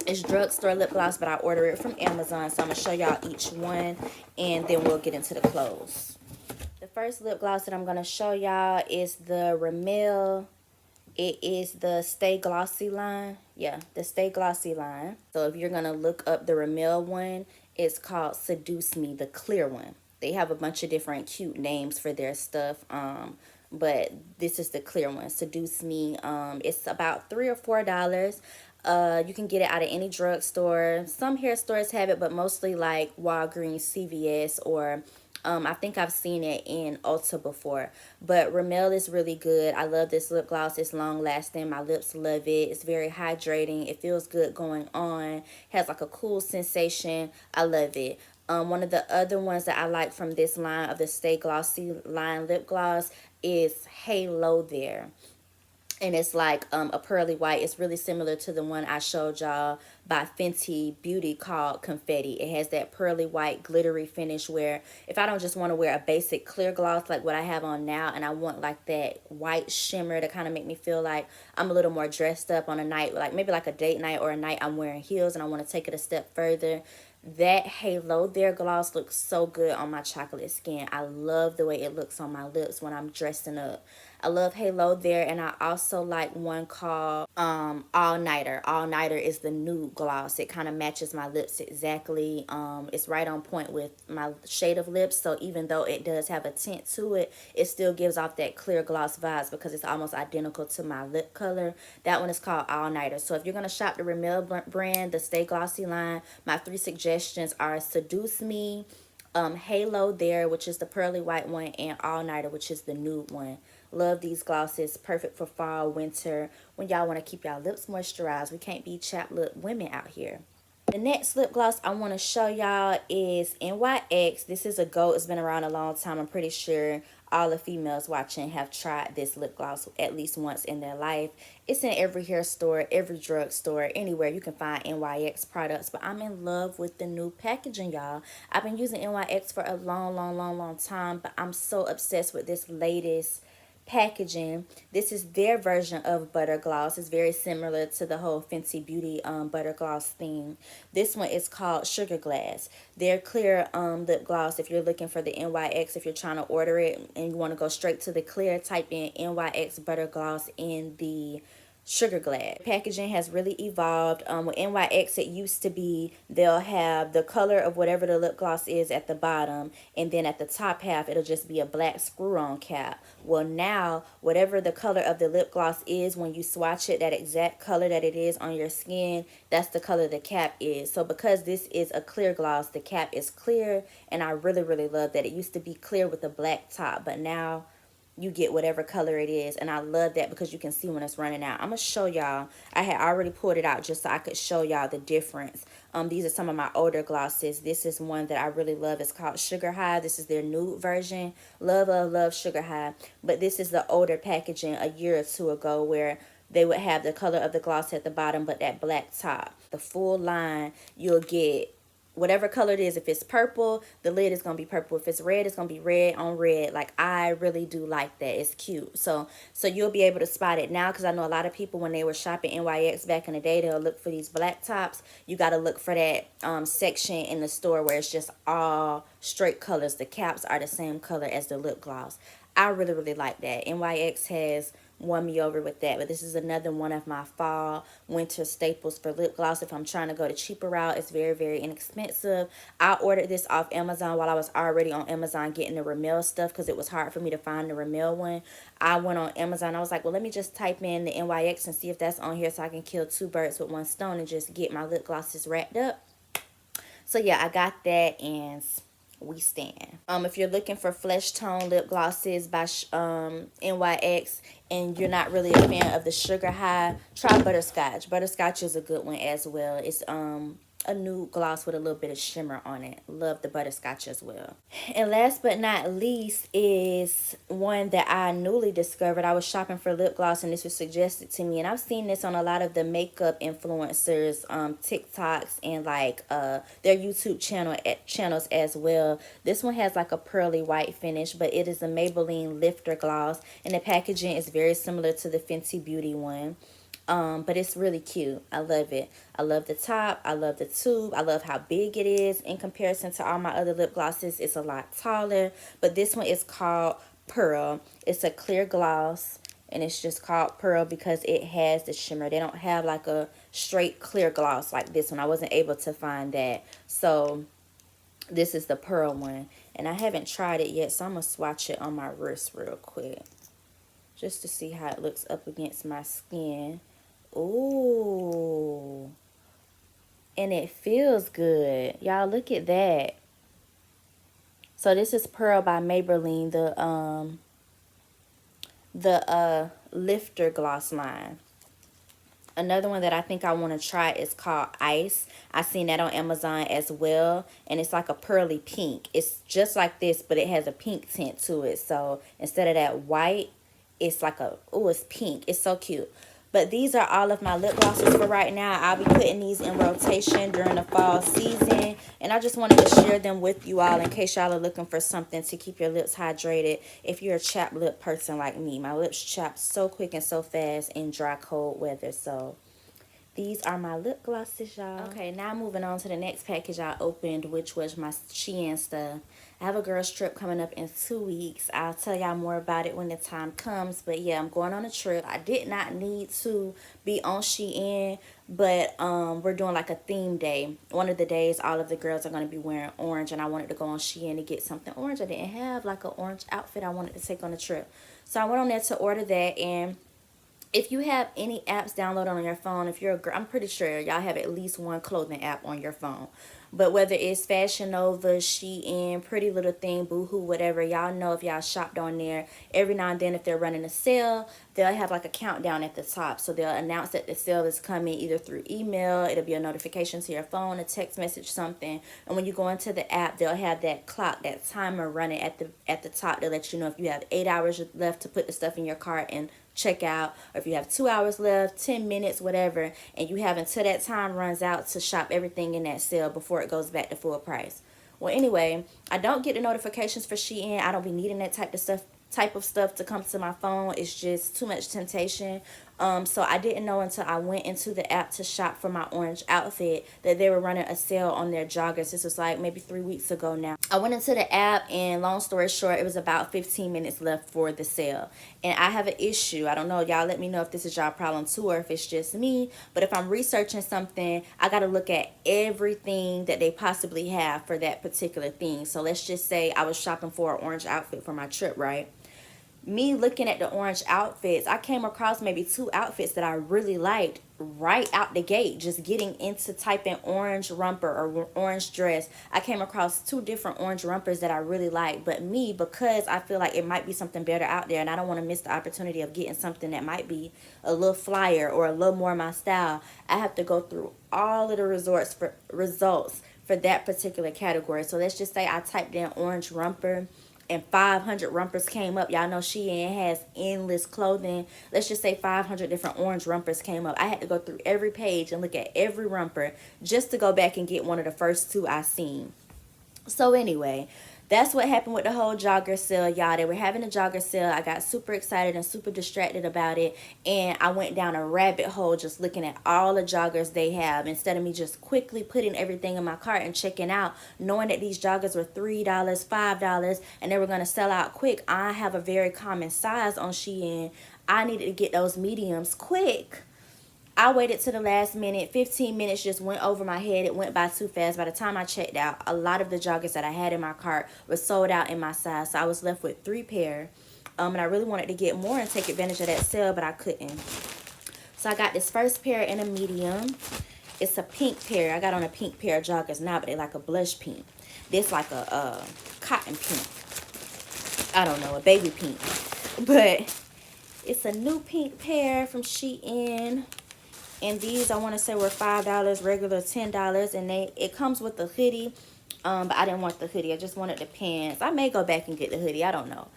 It's drugstore lip gloss, but I order it from Amazon. So I'm gonna show y'all each one, and then we'll get into the clothes. The first lip gloss that I'm gonna show y'all is the Rimmel. It is the Stay Glossy line. Yeah, the Stay Glossy line. So if you're going to look up the Rimmel one, it's called Seduce Me, the clear one. They have a bunch of different cute names for their stuff. But this is the clear one, Seduce Me. It's about $3 or $4. You can get it out of any drugstore. Some hair stores have it, but mostly like Walgreens, CVS, or I think I've seen it in Ulta before. But Rimmel is really good. I love this lip gloss. It's long lasting. My lips love it. It's very hydrating. It feels good going on. Has like a cool sensation. I love it. One of the other ones that I like from this line of the Stay Glossy line lip gloss is Halo There. And it's like a pearly white. It's really similar to the one I showed y'all by Fenty Beauty called Confetti. It has that pearly white glittery finish where if I don't just want to wear a basic clear gloss like what I have on now, and I want like that white shimmer to kind of make me feel like I'm a little more dressed up on a night, like maybe like a date night or a night I'm wearing heels and I want to take it a step further, that Halo There gloss looks so good on my chocolate skin. I love the way it looks on my lips when I'm dressing up. I love Halo There, and I also like one called All Nighter. All Nighter is the nude gloss. It kind of matches my lips exactly. It's right on point with my shade of lips, so even though it does have a tint to it, it still gives off that clear gloss vibes because it's almost identical to my lip color. That one is called All Nighter. So if you're going to shop the Rimmel brand, the Stay Glossy line, my 3 suggestions are Seduce Me, Halo There, which is the pearly white one, and All Nighter, which is the nude one. Love these glosses. Perfect for fall, winter, when y'all want to keep y'all lips moisturized. We can't be chapped lip women out here. The next lip gloss I want to show y'all is NYX. This is a GOAT. It's been around a long time. I'm pretty sure all the females watching have tried this lip gloss at least once in their life. It's in every hair store, every drug store, anywhere you can find NYX products. But I'm in love with the new packaging, y'all. I've been using NYX for a long time, but I'm so obsessed with this latest packaging. This is their version of butter gloss. It's very similar to the whole Fenty Beauty butter gloss thing. This one is called Sugar Glass. Their clear lip gloss, if you're looking for the NYX, if you're trying to order it and you want to go straight to the clear, type in NYX butter gloss in the Sugar Glass. Packaging has really evolved. With NYX, it used to be they'll have the color of whatever the lip gloss is at the bottom, and then at the top half it'll just be a black screw-on cap. Well, now whatever the color of the lip gloss is, when you swatch it, that exact color that it is on your skin, that's the color the cap is. So because this is a clear gloss, the cap is clear, and I really love that. It used to be clear with a black top, but now you get whatever color it is, and I love that because you can see when it's running out. I'm gonna show y'all. I had already pulled it out just so I could show y'all the difference. These are some of my older glosses. This is one that I really love. It's called Sugar High. This is their nude version. Love Sugar High. But this is the older packaging a year or two ago where they would have the color of the gloss at the bottom but that black top. The full line, you'll get whatever color it is. If it's purple, the lid is gonna be purple. If it's red, it's gonna be red on red. Like, I really do like that. It's cute. So you'll be able to spot it now, because I know a lot of people, when they were shopping NYX back in the day, they'll look for these black tops. You got to look for that section in the store where it's just all straight colors. The caps are the same color as the lip gloss. I really like that. NYX has won me over with that. But this is another one of my fall winter staples for lip gloss. If I'm trying to go the cheaper route, it's very inexpensive. I ordered this off Amazon while I was already on Amazon getting the Rimmel stuff, because it was hard for me to find the Rimmel one. I went on Amazon. I was like, well, let me just type in the NYX and see if that's on here, so I can kill 2 birds with 1 stone and just get my lip glosses wrapped up. So yeah, I got that, and we stand. If you're looking for flesh tone lip glosses by NYX, and you're not really a fan of the Sugar High, try Butterscotch. Butterscotch is a good one as well. It's a nude gloss with a little bit of shimmer on it. Love the Butterscotch as well. And last but not least is one that I newly discovered. I was shopping for lip gloss and this was suggested to me, and I've seen this on a lot of the makeup influencers TikToks and like their YouTube channels as well. This one has like a pearly white finish, but it is a Maybelline lifter gloss, and the packaging is very similar to the Fenty Beauty one. But it's really cute. I love it. I love the top. I love the tube. I love how big it is in comparison to all my other lip glosses. It's a lot taller. But this one is called Pearl. It's a clear gloss, and it's just called Pearl because it has the shimmer. They don't have like a straight clear gloss like this one. I wasn't able to find that. So this is the Pearl one. And I haven't tried it yet, so I'm going to swatch it on my wrist real quick, just to see how it looks up against my skin. Ooh, and it feels good, y'all. Look at that. So this is Pearl by Maybelline, the lifter gloss line. Another one that I think I want to try is called Ice. I seen that on Amazon as well, and it's like a pearly pink. It's just like this, but it has a pink tint to it. So instead of that white, it's like a, oh, it's pink. It's so cute. But these are all of my lip glosses for right now. I'll be putting these in rotation during the fall season. And I just wanted to share them with you all in case y'all are looking for something to keep your lips hydrated. If you're a chapped lip person like me, my lips chap so quick and so fast in dry, cold weather. So these are my lip glosses, y'all. Okay, now moving on to the next package I opened, which was my SHEIN stuff. I have a girls trip coming up in 2 weeks. I'll tell y'all more about it when the time comes. But yeah, I'm going on a trip. I did not need to be on SHEIN, but we're doing like a theme day. One of the days, all of the girls are going to be wearing orange, and I wanted to go on SHEIN to get something orange. I didn't have like an orange outfit I wanted to take on the trip. So I went on there to order that, and if you have any apps downloaded on your phone, if you're a girl, I'm pretty sure y'all have at least one clothing app on your phone. But whether it's Fashion Nova, SHEIN, Pretty Little Thing, Boohoo, whatever, y'all know if y'all shopped on there, every now and then if they're running a sale, they'll have like a countdown at the top. So they'll announce that the sale is coming either through email, it'll be a notification to your phone, a text message, something. And when you go into the app, they'll have that clock, that timer running at the top to let you know if you have 8 hours left to put the stuff in your cart and check out, or if you have 2 hours left, 10 minutes, whatever, and you have until that time runs out to shop everything in that sale before it goes back to full price. Well, anyway, I don't get the notifications for SHEIN. I don't be needing that type of stuff to come to my phone. It's just too much temptation. So I didn't know until I went into the app to shop for my orange outfit that they were running a sale on their joggers. This was like maybe 3 weeks ago now. I went into the app, and long story short, it was about 15 minutes left for the sale. And I have an issue. I don't know. Y'all let me know if this is y'all problem too or if it's just me. But if I'm researching something, I got to look at everything that they possibly have for that particular thing. So let's just say I was shopping for an orange outfit for my trip, right? Me looking at the orange outfits, I came across maybe 2 outfits that I really liked right out the gate. Just getting into typing orange romper or orange dress, I came across 2 different orange rompers that I really liked. But me, because I feel like it might be something better out there, and I don't want to miss the opportunity of getting something that might be a little flyer or a little more my style, I have to go through all of the results for that particular category. So let's just say I typed in orange romper, and 500 rompers came up. Y'all know SHEIN has endless clothing. Let's just say 500 different orange rompers came up. I had to go through every page and look at every romper just to go back and get one of the first 2 I seen. So anyway, that's what happened with the whole jogger sale, y'all. They were having a jogger sale. I got super excited and super distracted about it, and I went down a rabbit hole just looking at all the joggers they have instead of me just quickly putting everything in my cart and checking out, knowing that these joggers were $3, $5, and they were going to sell out quick. I have a very common size on SHEIN. I needed to get those mediums quick. I waited to the last minute. 15 minutes just went over my head. It went by too fast. By the time I checked out, a lot of the joggers that I had in my cart were sold out in my size. So I was left with 3 pair. And I really wanted to get more and take advantage of that sale, but I couldn't. So I got this first pair in a medium. It's a pink pair. I got on a pink pair of joggers now, but they like a blush pink. This like a cotton pink. I don't know, a baby pink. But it's a new pink pair from SHEIN. And these I want to say were $5, regular $10, and it comes with a hoodie. But I didn't want the hoodie. I just wanted the pants. I may go back and get the hoodie. I don't know.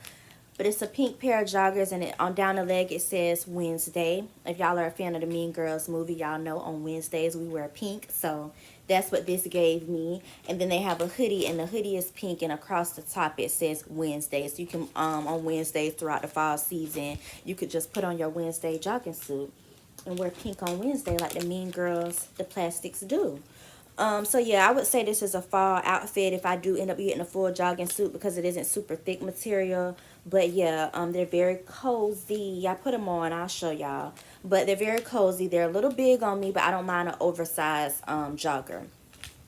But it's a pink pair of joggers, and on down the leg it says Wednesday. If y'all are a fan of the Mean Girls movie, y'all know on Wednesdays we wear pink. So that's what this gave me. And then they have a hoodie, and the hoodie is pink, and across the top it says Wednesday. So you can on Wednesdays throughout the fall season, you could just put on your Wednesday jogging suit and wear pink on Wednesday like the Mean Girls, the Plastics do. So yeah, I would say this is a fall outfit if I do end up getting a full jogging suit because it isn't super thick material. But yeah, they're very cozy. I put them on, I'll show y'all. But they're very cozy. They're a little big on me, but I don't mind an oversized jogger.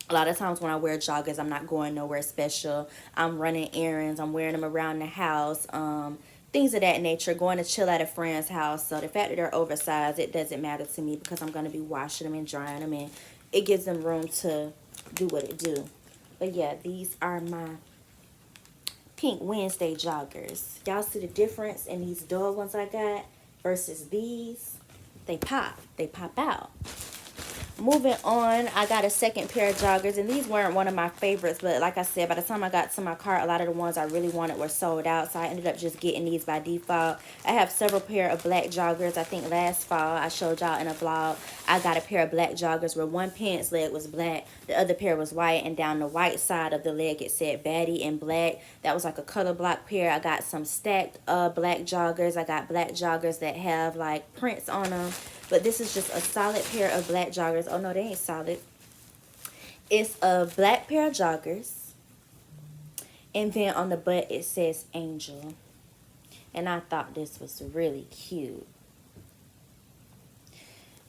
A lot of times when I wear joggers, I'm not going nowhere special. I'm running errands. I'm wearing them around the house. Things of that nature, going to chill at a friend's house. So the fact that they're oversized, it doesn't matter to me because I'm going to be washing them and drying them, and it gives them room to do what it do. But yeah, these are my pink Wednesday joggers. Y'all see the difference in these dull ones I got versus these? they pop out. Moving on, I got a second pair of joggers, and these weren't one of my favorites, but like I said, by the time I got to my cart, a lot of the ones I really wanted were sold out, so I ended up just getting these by default. I have several pair of black joggers. I think last fall I showed y'all in a vlog, I got a pair of black joggers where one pants leg was black, the other pair was white, and down the white side of the leg it said baddie in black. That was like a color block pair. I got some stacked black joggers. I got black joggers that have like prints on them. But this is just a solid pair of black joggers. Oh, no, they ain't solid. It's a black pair of joggers. And then on the butt, it says Angel. And I thought this was really cute.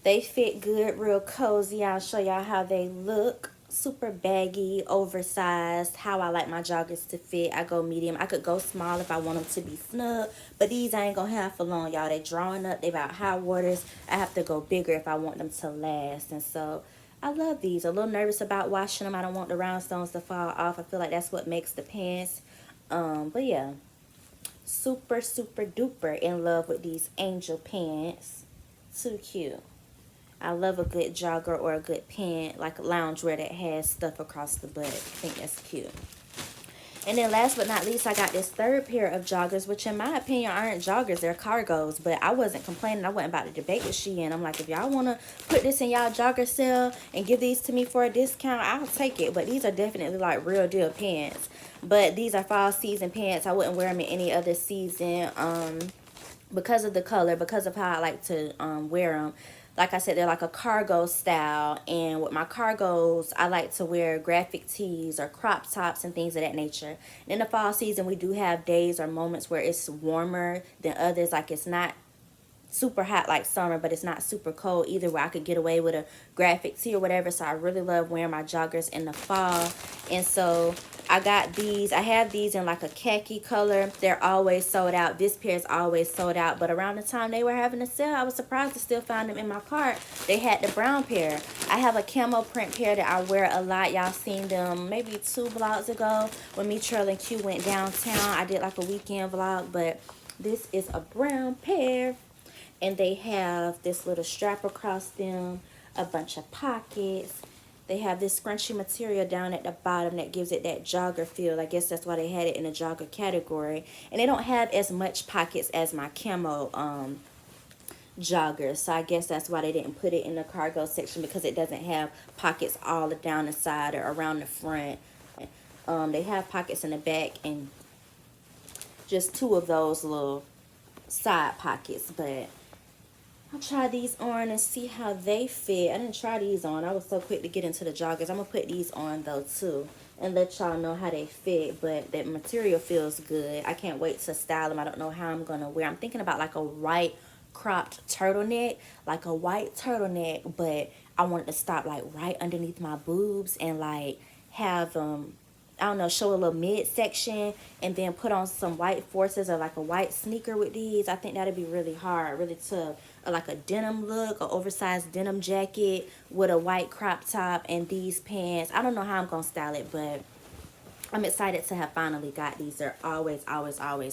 They fit good, real cozy. I'll show y'all how they look. Super baggy, oversized, how I like my joggers to fit. I go medium. I could go small if I want them to be snug, but these I ain't gonna have for long, y'all. They drawing up, they about high waters. I have to go bigger if I want them to last, and so I love these. A little nervous about washing them. I don't want the rhinestones to fall off. I feel like that's what makes the pants. But yeah, super duper in love with these Angel pants. Too cute. I love a good jogger or a good pant, like a loungewear that has stuff across the butt. I think that's cute. And then last but not least, I got this third pair of joggers, which in my opinion aren't joggers, they're cargos. But I wasn't complaining. I wasn't about to debate with SHEIN. I'm like, if y'all want to put this in y'all jogger sale and give these to me for a discount, I'll take it. But these are definitely like real deal pants. But these are fall season pants. I wouldn't wear them in any other season because of the color, because of how I like to wear them. Like I said, they're like a cargo style, and with my cargos, I like to wear graphic tees or crop tops and things of that nature. And in the fall season, we do have days or moments where it's warmer than others. Like it's not super hot like summer, but it's not super cold either, where I could get away with a graphic tee or whatever. So I really love wearing my joggers in the fall. And so I got these. I have these in like a khaki color. They're always sold out. This pair is always sold out, but around the time they were having a sale, I was surprised to still find them in my cart. They had the brown pair. I have a camo print pair that I wear a lot. Y'all seen them maybe 2 vlogs ago when me, Trail, and Q went downtown. I did like a weekend vlog, but this is a brown pair. And they have this little strap across them, a bunch of pockets. They have this scrunchy material down at the bottom that gives it that jogger feel. I guess that's why they had it in the jogger category. And they don't have as much pockets as my camo joggers. So I guess that's why they didn't put it in the cargo section, because it doesn't have pockets all down the side or around the front. They have pockets in the back and just 2 of those little side pockets, but I'll try these on and see how they fit. I didn't try these on. I was so quick to get into the joggers. I'm going to put these on, though, too, and let y'all know how they fit. But that material feels good. I can't wait to style them. I don't know how I'm going to wear. I'm thinking about, like, a white cropped turtleneck. Like a white turtleneck, but I want it to stop, like, right underneath my boobs and, like, have I don't know, show a little midsection, and then put on some white forces or like a white sneaker with these. I think that'd be really hard, really tough. Or like a denim look, an oversized denim jacket with a white crop top and these pants. I don't know how I'm gonna style it, but I'm excited to have finally got these. They're always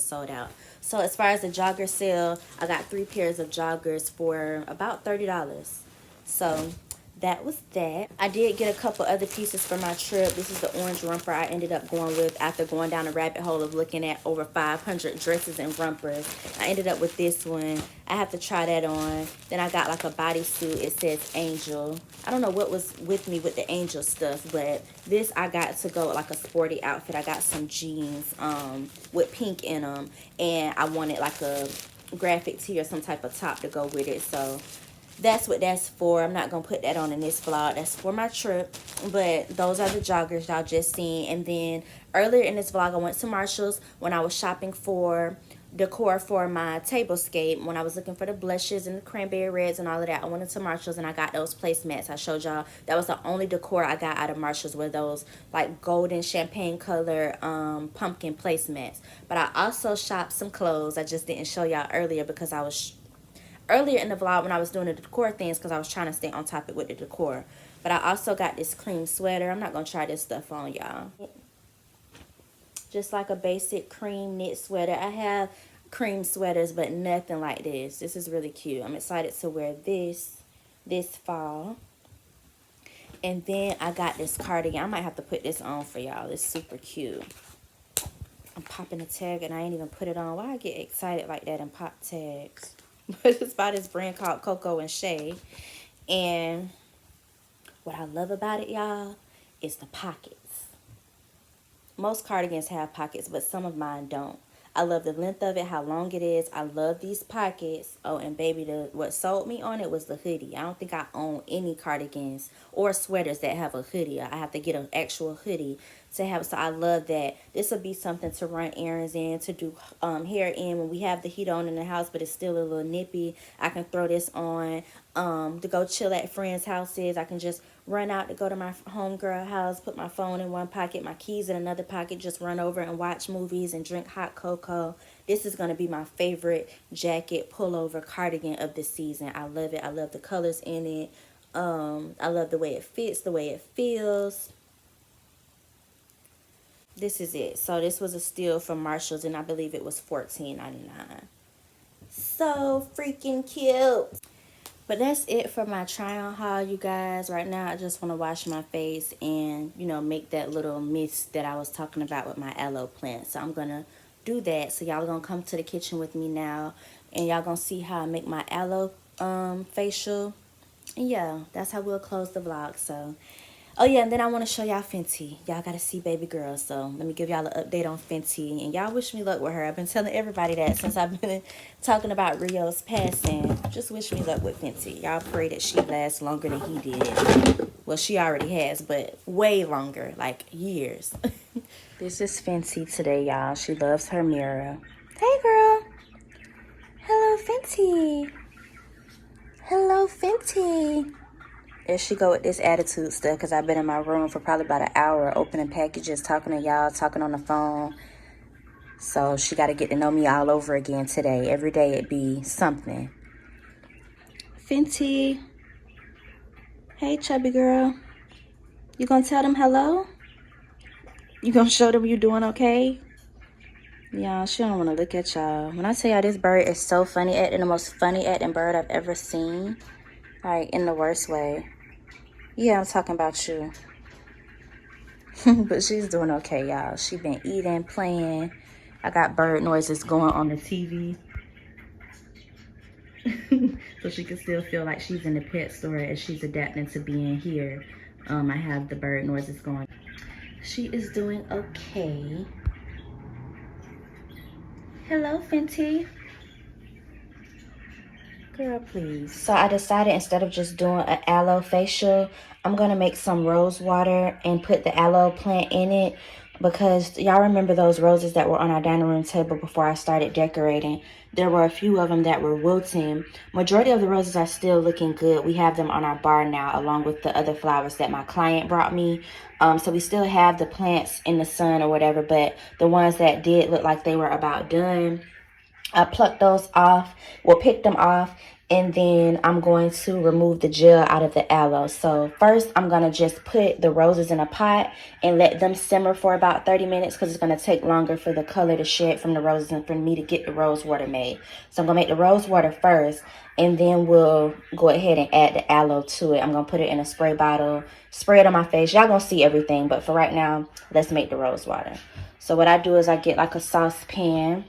sold out. So as far as the jogger sale, I got 3 pairs of joggers for about $30. So that was that. I did get a couple other pieces for my trip. This is the orange romper I ended up going with after going down a rabbit hole of looking at over 500 dresses and rompers. I ended up with this one. I have to try that on. Then I got like a bodysuit. It says Angel. I don't know what was with me with the Angel stuff, but this I got to go with like a sporty outfit. I got some jeans with pink in them, and I wanted like a graphic tee or some type of top to go with it. So that's what that's for. I'm not going to put that on in this vlog. That's for my trip. But those are the joggers y'all just seen. And then earlier in this vlog, I went to Marshall's when I was shopping for decor for my tablescape. When I was looking for the blushes and the cranberry reds and all of that, I went into Marshall's and I got those placemats. I showed y'all that was the only decor I got out of Marshall's, were those like golden champagne color pumpkin placemats. But I also shopped some clothes. I just didn't show y'all earlier because I was earlier in the vlog when I was doing the decor things, because I was trying to stay on topic with the decor. But I also got this cream sweater. I'm not going to try this stuff on, y'all. Just like a basic cream knit sweater. I have cream sweaters, but nothing like this. This is really cute. I'm excited to wear this fall. And then I got this cardigan. I might have to put this on for y'all. It's super cute. I'm popping a tag and I ain't even put it on. Why I get excited like that and pop tags? But it's by this brand called Coco and Shay. And what I love about it, y'all, is the pockets. Most cardigans have pockets, but some of mine don't. I love the length of it, how long it is. I love these pockets. Oh, and baby, what sold me on it was the hoodie. I don't think I own any cardigans or sweaters that have a hoodie. I have to get an actual hoodie to have. So I love that. This will be something to run errands in, to do hair in when we have the heat on in the house, but it's still a little nippy. I can throw this on to go chill at friends' houses. I can just run out to go to my homegirl house, put my phone in one pocket, my keys in another pocket, just run over and watch movies and drink hot cocoa. This is going to be my favorite jacket pullover cardigan of the season. I love it. I love the colors in it. I love the way it fits, the way it feels. This is it. So this was a steal from Marshall's, and I believe it was $14.99. So freaking cute. But that's it for my try on haul, you guys. Right now, I just want to wash my face and, you know, make that little mist that I was talking about with my aloe plant. So I'm going to do that. So y'all are going to come to the kitchen with me now. And y'all going to see how I make my aloe facial. And yeah, that's how we'll close the vlog. So, oh yeah, and then I want to show y'all Fenty. Y'all got to see baby girl. So let me give y'all an update on Fenty. And y'all wish me luck with her. I've been telling everybody that since I've been talking about Rio's passing. Just wish me luck with Fenty. Y'all pray that she lasts longer than he did. Well, she already has, but way longer, like years. This is Fenty today, y'all. She loves her mirror. Hey, girl. Hello, Fenty. Hello, Fenty. There she go with this attitude stuff, because I've been in my room for probably about an hour opening packages, talking to y'all, talking on the phone. So she got to get to know me all over again today. Every day it be something. Fenty. Hey, chubby girl. You gonna tell them hello? You gonna show them you doing okay? Y'all, she don't want to look at y'all. When I tell y'all this bird is so funny acting, the most funny acting bird I've ever seen. Like, in the worst way. Yeah, I'm talking about you. But she's doing okay, y'all. She been eating, playing. I got bird noises going on the TV. So she can still feel like she's in the pet store as she's adapting to being here. I have the bird noises going. She is doing okay. Hello, Fenty. Girl, please. So I decided instead of just doing an aloe facial, I'm going to make some rose water and put the aloe plant in it. Because y'all remember those roses that were on our dining room table before I started decorating. There were a few of them that were wilting. Majority of the roses are still looking good. We have them on our bar now along with the other flowers that my client brought me. So we still have the plants in the sun or whatever. But the ones that did look like they were about done, I plucked those off, pick them off, and then I'm going to remove the gel out of the aloe. So first, I'm going to just put the roses in a pot and let them simmer for about 30 minutes because it's going to take longer for the color to shed from the roses and for me to get the rose water made. So I'm going to make the rose water first, and then we'll go ahead and add the aloe to it. I'm going to put it in a spray bottle, spray it on my face. Y'all going to see everything, but for right now, let's make the rose water. So what I do is I get like a saucepan.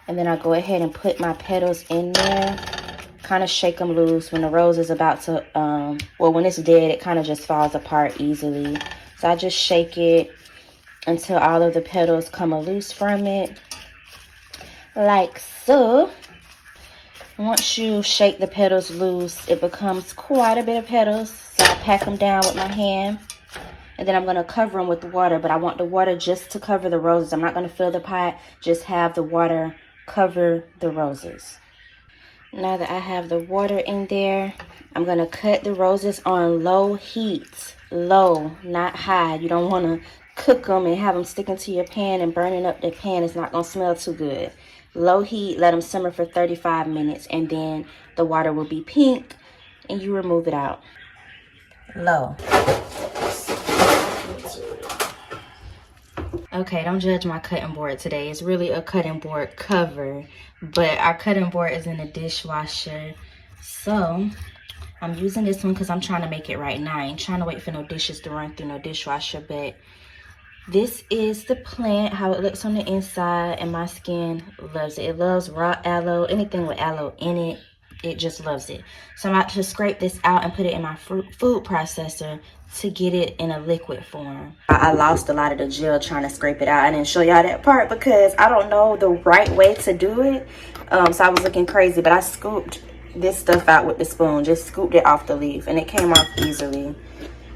And then I go ahead and put my petals in there, kind of shake them loose. When the rose is about to, when it's dead, it kind of just falls apart easily. So I just shake it until all of the petals come loose from it, like so. Once you shake the petals loose, it becomes quite a bit of petals. So I pack them down with my hand. And then I'm going to cover them with water, but I want the water just to cover the roses. I'm not going to fill the pot, just have the water cover the roses. Now that I have the water in there, I'm going to cut the roses on low heat. Low, not high. You don't want to cook them and have them sticking to your pan and burning up the pan. It's not going to smell too good. Low heat, let them simmer for 35 minutes, and then the water will be pink and you remove it out. Low. Okay, don't judge my cutting board today. It's really a cutting board cover, but our cutting board is in the dishwasher. So I'm using this one because I'm trying to make it right now. I ain't trying to wait for no dishes to run through no dishwasher, but this is the plant, how it looks on the inside, and my skin loves it. It loves raw aloe, anything with aloe in it. It just loves it. So I'm about to scrape this out and put it in my food processor to get it in a liquid form. I lost a lot of the gel trying to scrape it out. I didn't show y'all that part because I don't know the right way to do it. So I was looking crazy, but I scooped this stuff out with the spoon. Just scooped it off the leaf and it came off easily.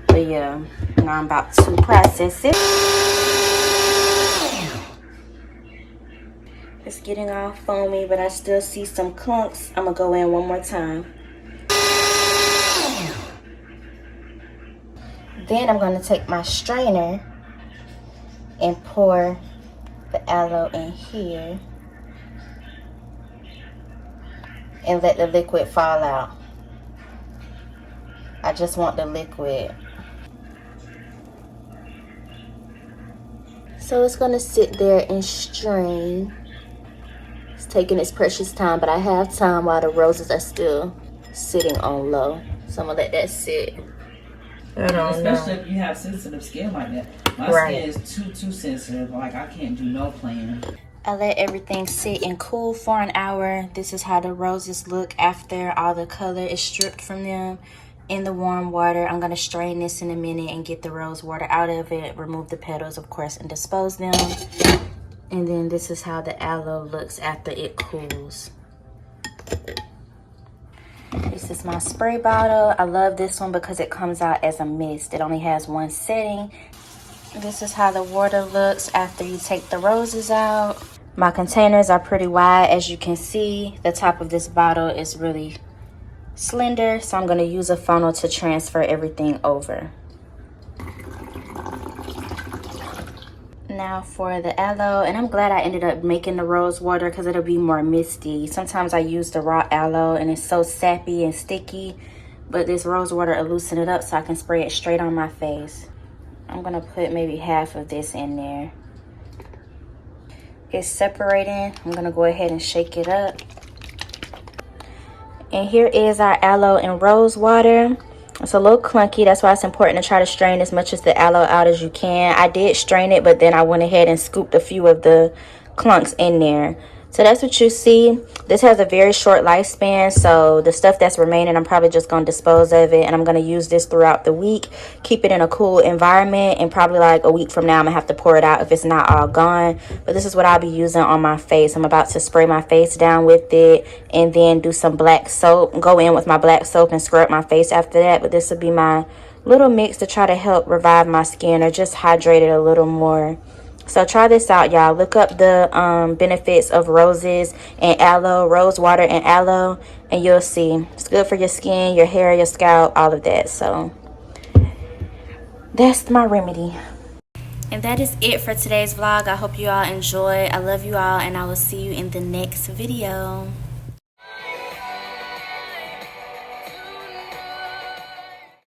But yeah, now I'm about to process it. It's getting all foamy, but I still see some clumps. I'm gonna go in one more time. Then I'm gonna take my strainer and pour the aloe in here and let the liquid fall out. I just want the liquid. So it's gonna sit there and strain. It's taking its precious time, but I have time while the roses are still sitting on low. So I'm gonna let that sit. I don't Especially know. if you have sensitive skin like that. My skin is too sensitive. Like, I can't do no playing. I let everything sit and cool for an hour. This is how the roses look after all the color is stripped from them in the warm water. I'm gonna strain this in a minute and get the rose water out of it, remove the petals, of course, and dispose them. And then this is how the aloe looks after it cools. This is my spray bottle. I love this one because it comes out as a mist. It only has one setting. This is how the water looks after you take the roses out. My containers are pretty wide. As you can see, the top of this bottle is really slender, so I'm going to use a funnel to transfer everything over. Now for the aloe, and I'm glad I ended up making the rose water because it'll be more misty. Sometimes I use the raw aloe and it's so sappy and sticky, but this rose water will loosen it up so I can spray it straight on my face. I'm gonna put maybe half of this in there. It's separating. I'm gonna go ahead and shake it up. And here is our aloe and rose water. It's a little clunky, that's why it's important to try to strain as much of the aloe out as you can. I did strain it, but then I went ahead and scooped a few of the clunks in there. So that's what you see. This has a very short lifespan, so the stuff that's remaining, I'm probably just going to dispose of it, and I'm going to use this throughout the week. Keep it in a cool environment, and probably like a week from now, I'm going to have to pour it out if it's not all gone. But this is what I'll be using on my face. I'm about to spray my face down with it, and then do some black soap. Go in with my black soap and scrub my face after that. But this will be my little mix to try to help revive my skin or just hydrate it a little more. So try this out, y'all. Look up the benefits of roses and aloe, rose water and aloe, and you'll see. It's good for your skin, your hair, your scalp, all of that. So that's my remedy. And that is it for today's vlog. I hope you all enjoy. I love you all, and I will see you in the next video.